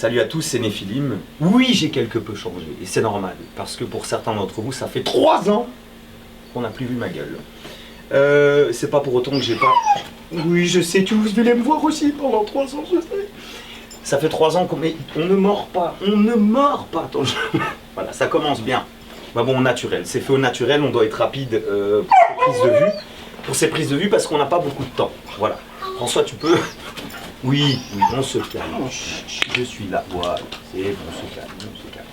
Salut à tous, c'est Néphilim. Oui, j'ai quelque peu changé, et c'est normal, parce que pour certains d'entre vous, ça fait 3 ans qu'on n'a plus vu ma gueule. C'est pas pour autant que j'ai pas... Oui, je sais, tu voulais me voir aussi pendant 3 ans, je sais. Ça fait 3 ans qu'on ne mord pas, on ne mord pas. Attends, voilà, ça commence bien. Bah bon, au naturel, c'est fait au naturel, on doit être rapide pour ces prises de vue. Pour ces prises de vue, parce qu'on n'a pas beaucoup de temps. Voilà. François, tu peux... Oui, on se calme. Je suis là, voilà, c'est bon, on se calme, on se calme.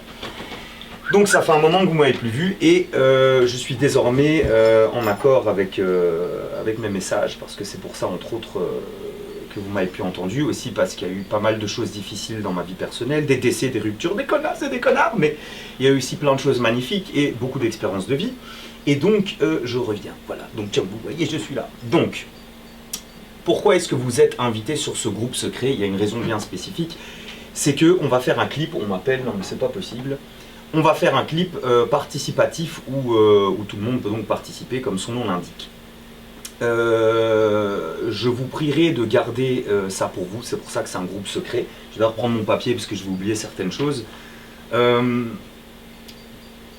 Donc ça fait un moment que vous ne m'avez plus vu et je suis désormais en accord avec mes messages parce que c'est pour ça, entre autres, que vous m'avez plus entendu, aussi parce qu'il y a eu pas mal de choses difficiles dans ma vie personnelle, des décès, des ruptures, des connasses et des connards, mais il y a eu aussi plein de choses magnifiques et beaucoup d'expériences de vie. Et donc, je reviens, voilà, donc comme vous voyez, je suis là. Donc, pourquoi est-ce que vous êtes invité sur ce groupe secret? Il y a une raison bien spécifique, c'est qu'on va faire un clip, on m'appelle, non mais c'est pas possible, on va faire un clip participatif où tout le monde peut donc participer comme son nom l'indique. Je vous prierai de garder ça pour vous, c'est pour ça que c'est un groupe secret. Je vais reprendre mon papier parce que je vais oublier certaines choses.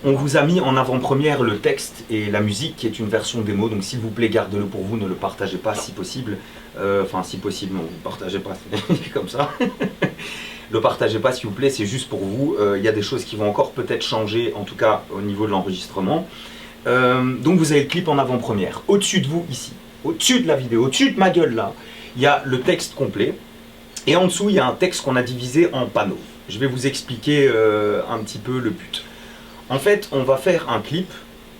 On vous a mis en avant-première le texte et la musique qui est une version démo, donc s'il vous plaît gardez-le pour vous, ne le partagez pas si possible. Enfin si possible, non, vous ne partagez pas, c'est comme ça. Le partagez pas s'il vous plaît, c'est juste pour vous. Il y a des choses qui vont encore peut-être changer, en tout cas au niveau de l'enregistrement. Donc vous avez le clip en avant-première. Au-dessus de vous ici, au-dessus de la vidéo, au-dessus de ma gueule là, il y a le texte complet. Et en dessous il y a un texte qu'on a divisé en panneaux. Je vais vous expliquer un petit peu le but. En fait, on va faire un clip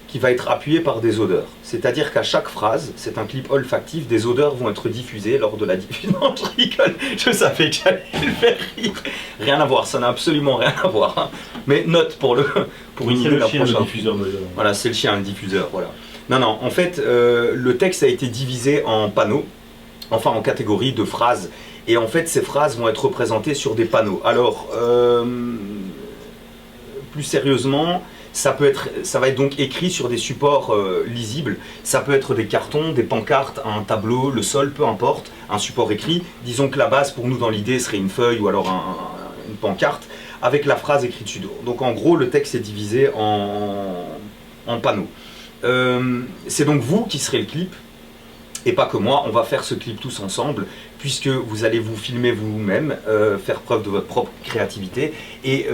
qui va être appuyé par des odeurs. C'est-à-dire qu'à chaque phrase, c'est un clip olfactif, des odeurs vont être diffusées lors de la diffusion. Non, je rigole, je savais que j'allais le faire rire. Rien à voir, ça n'a absolument rien à voir. Hein. Mais note pour une idée la prochaine. Voilà, c'est le chien, le diffuseur, voilà. Non, non, en fait, le texte a été divisé en panneaux, enfin en catégories de phrases. Et en fait, ces phrases vont être représentées sur des panneaux. Alors, plus sérieusement, ça va être donc écrit sur des supports lisibles. Ça peut être des cartons, des pancartes, un tableau, le sol, peu importe, un support écrit. Disons que la base pour nous dans l'idée serait une feuille ou alors une pancarte avec la phrase écrite dessus. Donc en gros, le texte est divisé en panneaux. C'est donc vous qui serez le clip et pas que moi. On va faire ce clip tous ensemble, puisque vous allez vous filmer vous-même, faire preuve de votre propre créativité et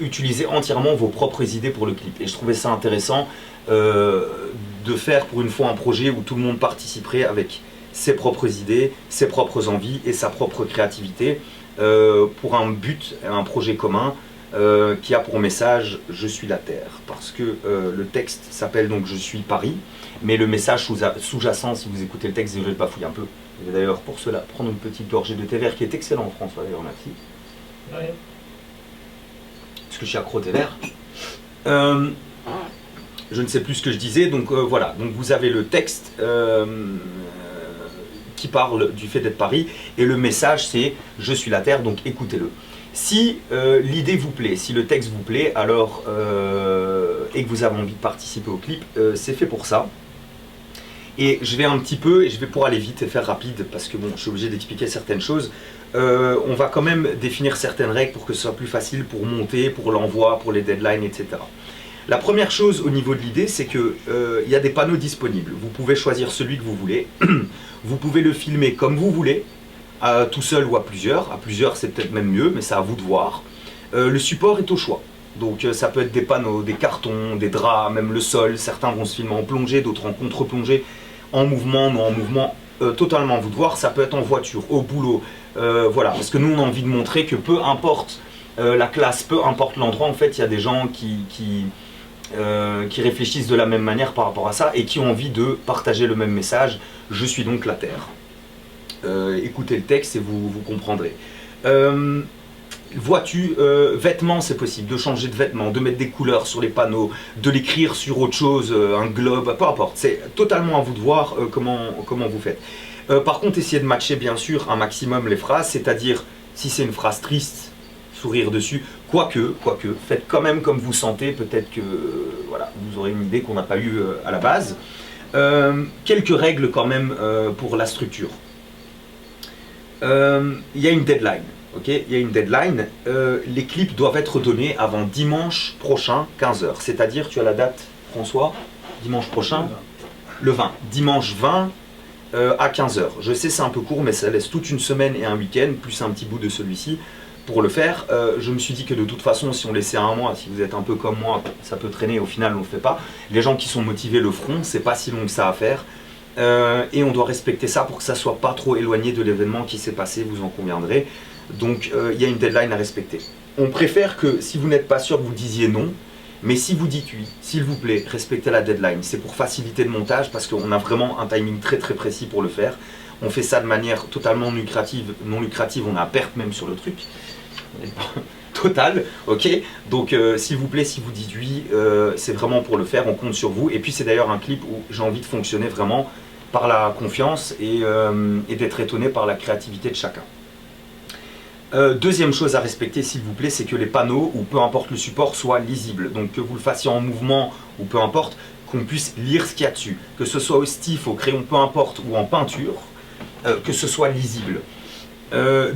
utiliser entièrement vos propres idées pour le clip. Et je trouvais ça intéressant de faire pour une fois un projet où tout le monde participerait avec ses propres idées, ses propres envies et sa propre créativité pour un but, un projet commun qui a pour message « Je suis la Terre ». Parce que le texte s'appelle donc « Je suis Paris », mais le message sous-jacent, si vous écoutez le texte, je vais le bafouiller un peu. Je vais d'ailleurs pour cela prendre une petite gorgée de thé vert qui est excellent, François, d'ailleurs, merci. Ouais. Parce que je suis accro au thé vert. Je ne sais plus ce que je disais, donc voilà. Donc vous avez le texte qui parle du fait d'être Paris, et le message c'est « Je suis la Terre », donc écoutez-le. Si l'idée vous plaît, si le texte vous plaît, alors et que vous avez envie de participer au clip, c'est fait pour ça. Et je vais un petit peu, et je vais pour aller vite et faire rapide, parce que bon, je suis obligé d'expliquer certaines choses. On va quand même définir certaines règles pour que ce soit plus facile pour monter, pour l'envoi, pour les deadlines, etc. La première chose au niveau de l'idée, c'est qu'il y a des panneaux disponibles. Vous pouvez choisir celui que vous voulez. Vous pouvez le filmer comme vous voulez, tout seul ou à plusieurs. À plusieurs, c'est peut-être même mieux, mais c'est à vous de voir. Le support est au choix. Donc ça peut être des panneaux, des cartons, des draps, même le sol. Certains vont se filmer en plongée, d'autres en contre-plongée, en mouvement, mais en mouvement totalement à vous de voir. Ça peut être en voiture, au boulot, voilà. Parce que nous, on a envie de montrer que peu importe la classe, peu importe l'endroit, en fait, il y a des gens qui réfléchissent de la même manière par rapport à ça et qui ont envie de partager le même message. Je suis donc la Terre. Écoutez le texte et vous comprendrez. Vêtements, c'est possible, de changer de vêtements, de mettre des couleurs sur les panneaux, de l'écrire sur autre chose, un globe, peu importe. C'est totalement à vous de voir comment vous faites. Par contre, essayez de matcher bien sûr un maximum les phrases, c'est-à-dire si c'est une phrase triste, sourire dessus, quoique, faites quand même comme vous sentez, peut-être que voilà, vous aurez une idée qu'on n'a pas eue à la base. Quelques règles quand même pour la structure. Il y a une deadline. ok, il y a une deadline. Les clips doivent être donnés avant dimanche prochain, 15h. C'est-à-dire, tu as la date, François, dimanche prochain, le 20. Dimanche 20 à 15h. Je sais, c'est un peu court, mais ça laisse toute une semaine et un week-end, plus un petit bout de celui-ci, pour le faire. Je me suis dit que de toute façon, si on laissait un mois, si vous êtes un peu comme moi, ça peut traîner, au final, on ne le fait pas. Les gens qui sont motivés le feront, c'est pas si long que ça à faire. Et on doit respecter ça pour que ça soit pas trop éloigné de l'événement qui s'est passé, vous en conviendrez. Donc il y a une deadline à respecter. On préfère que si vous n'êtes pas sûr, vous disiez non, mais si vous dites oui, s'il vous plaît, respectez la deadline. C'est pour faciliter le montage parce qu'on a vraiment un timing très très précis pour le faire. On fait ça de manière totalement non lucrative, on a perte même sur le truc. Total, ok. Donc s'il vous plaît, si vous dites oui, c'est vraiment pour le faire, on compte sur vous. Et puis c'est d'ailleurs un clip où j'ai envie de fonctionner vraiment par la confiance et d'être étonné par la créativité de chacun. Deuxième chose à respecter, s'il vous plaît, c'est que les panneaux, ou peu importe le support, soient lisibles. Donc que vous le fassiez en mouvement, ou peu importe, qu'on puisse lire ce qu'il y a dessus. Que ce soit au stif, au crayon, peu importe, ou en peinture, que ce soit lisible.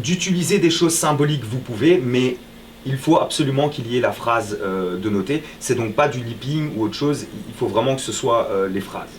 D'utiliser des choses symboliques, vous pouvez, mais il faut absolument qu'il y ait la phrase de noter. C'est donc pas du lipping ou autre chose, il faut vraiment que ce soit les phrases.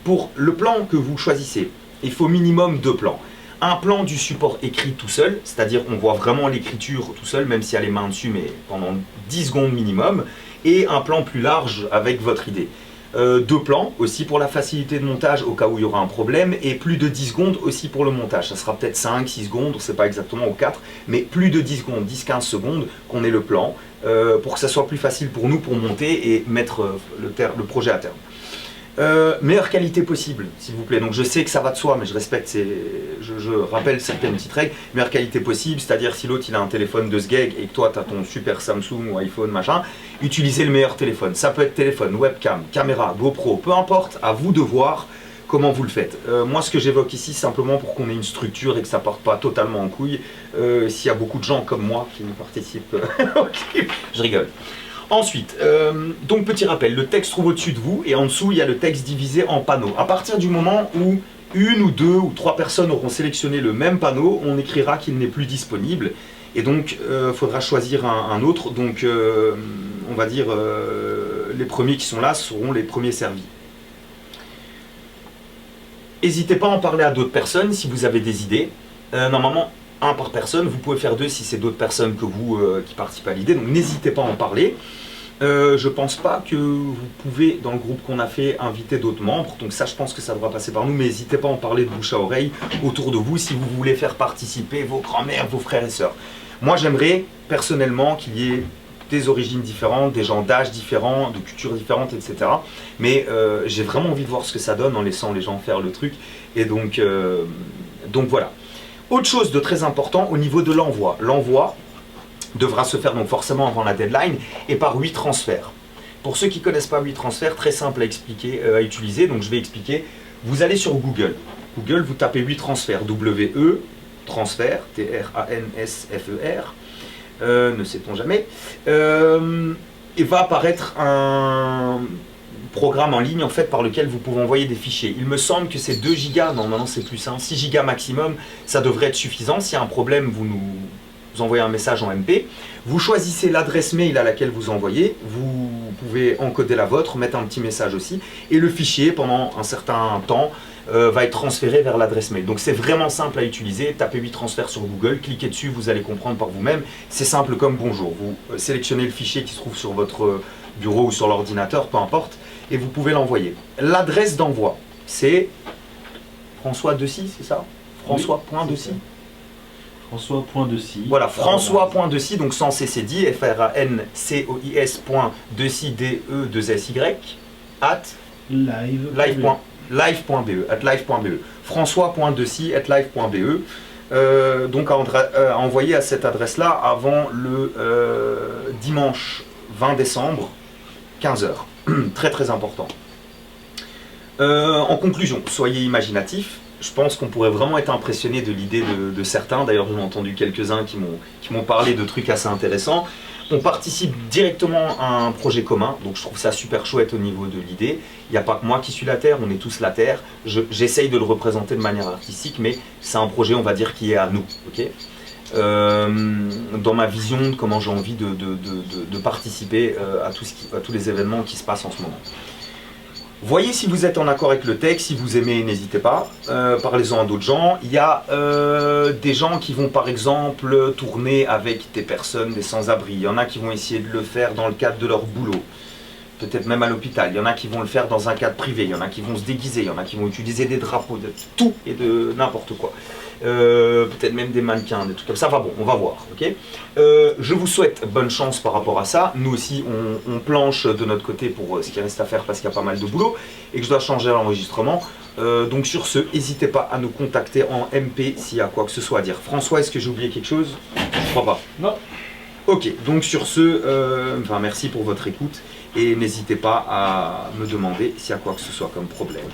Pour le plan que vous choisissez, il faut minimum 2 plans. Un plan du support écrit tout seul, c'est-à-dire on voit vraiment l'écriture tout seul, même s'il y a les mains dessus, mais pendant 10 secondes minimum. Et un plan plus large avec votre idée. 2 plans aussi pour la facilité de montage au cas où il y aura un problème, et plus de 10 secondes aussi pour le montage. Ça sera peut-être 5, 6 secondes, on ne sait pas exactement, ou 4, mais plus de 10 secondes, 10-15 secondes qu'on ait le plan, pour que ça soit plus facile pour nous pour monter et mettre le projet à terme. Meilleure qualité possible, s'il vous plaît. Donc je sais que ça va de soi, mais je respecte, je rappelle certaines petites règles. Meilleure qualité possible, c'est-à-dire si l'autre il a un téléphone de ce gag et que toi tu as ton super Samsung ou iPhone, machin, utilisez le meilleur téléphone. Ça peut être téléphone, webcam, caméra, GoPro, peu importe, à vous de voir comment vous le faites. Moi ce que j'évoque ici, simplement pour qu'on ait une structure et que ça parte pas totalement en couille, s'il y a beaucoup de gens comme moi qui participent au clip, je rigole. Ensuite, donc petit rappel, le texte se trouve au-dessus de vous et en dessous il y a le texte divisé en panneaux. À partir du moment où 1 ou 2 ou 3 personnes auront sélectionné le même panneau, on écrira qu'il n'est plus disponible et donc il faudra choisir un autre. Donc on va dire les premiers qui sont là seront les premiers servis. N'hésitez pas à en parler à d'autres personnes si vous avez des idées. Normalement, 1 par personne, vous pouvez faire 2 si c'est d'autres personnes que vous qui participent à l'idée, donc n'hésitez pas à en parler. Je pense pas que vous pouvez, dans le groupe qu'on a fait, inviter d'autres membres, donc ça je pense que ça devra passer par nous, mais n'hésitez pas à en parler de bouche à oreille autour de vous si vous voulez faire participer vos grands-mères, vos frères et sœurs. Moi j'aimerais personnellement qu'il y ait des origines différentes, des gens d'âge différents, de cultures différentes, etc. Mais j'ai vraiment envie de voir ce que ça donne en laissant les gens faire le truc, et donc voilà. Autre chose de très important au niveau de l'envoi. L'envoi devra se faire donc forcément avant la deadline et par 8 transferts. Pour ceux qui ne connaissent pas 8 transferts, très simple à expliquer, à utiliser, donc je vais expliquer. Vous allez sur Google. Google, vous tapez 8 transferts, W-E, transfert, T-R-A-N-S-F-E-R, ne sait-on jamais, et va apparaître un programme en ligne en fait par lequel vous pouvez envoyer des fichiers. Il me semble que c'est 2 gigas, non maintenant c'est plus, 6 gigas maximum, ça devrait être suffisant. S'il y a un problème, vous envoyez un message en MP, vous choisissez l'adresse mail à laquelle vous envoyez, vous pouvez encoder la vôtre, mettre un petit message aussi, et le fichier pendant un certain temps va être transféré vers l'adresse mail. Donc c'est vraiment simple à utiliser, tapez 8 transferts sur Google, cliquez dessus, vous allez comprendre par vous-même, c'est simple comme bonjour. Vous sélectionnez le fichier qui se trouve sur votre bureau ou sur l'ordinateur, peu importe, et vous pouvez l'envoyer. L'adresse d'envoi, c'est François.Decy, c'est ça? François.Decy. François.Decy. Voilà, François.Decy, donc sans CCD, FRANCOIS.Decy, DE2SY, at live.be, François.Decy@live.be. Donc à envoyer à cette adresse-là avant le dimanche 20 décembre, 15h. Très très important. En conclusion, soyez imaginatifs. Je pense qu'on pourrait vraiment être impressionné de l'idée de certains. D'ailleurs, j'ai entendu quelques-uns qui m'ont parlé de trucs assez intéressants. On participe directement à un projet commun, donc je trouve ça super chouette au niveau de l'idée. Il n'y a pas que moi qui suis la Terre, on est tous la Terre. J'essaye de le représenter de manière artistique, mais c'est un projet, on va dire, qui est à nous. Okay, dans ma vision de comment j'ai envie de participer à tous les événements qui se passent en ce moment. Voyez si vous êtes en accord avec le texte, si vous aimez, n'hésitez pas, parlez-en à d'autres gens. Il y a des gens qui vont par exemple tourner avec des personnes, des sans-abri. Il y en a qui vont essayer de le faire dans le cadre de leur boulot, peut-être même à l'hôpital. Il y en a qui vont le faire dans un cadre privé, il y en a qui vont se déguiser, il y en a qui vont utiliser des drapeaux, de tout et de n'importe quoi. Peut-être même des mannequins, des trucs comme ça. Enfin bon, on va voir. Okay, je vous souhaite bonne chance par rapport à ça. Nous aussi, on planche de notre côté pour ce qui reste à faire parce qu'il y a pas mal de boulot et que je dois changer l'enregistrement. Donc sur ce, n'hésitez pas à nous contacter en MP s'il y a quoi que ce soit à dire. François, est-ce que j'ai oublié quelque chose? Je crois pas. Non. Ok, donc sur ce, merci pour votre écoute et n'hésitez pas à me demander s'il y a quoi que ce soit comme problème.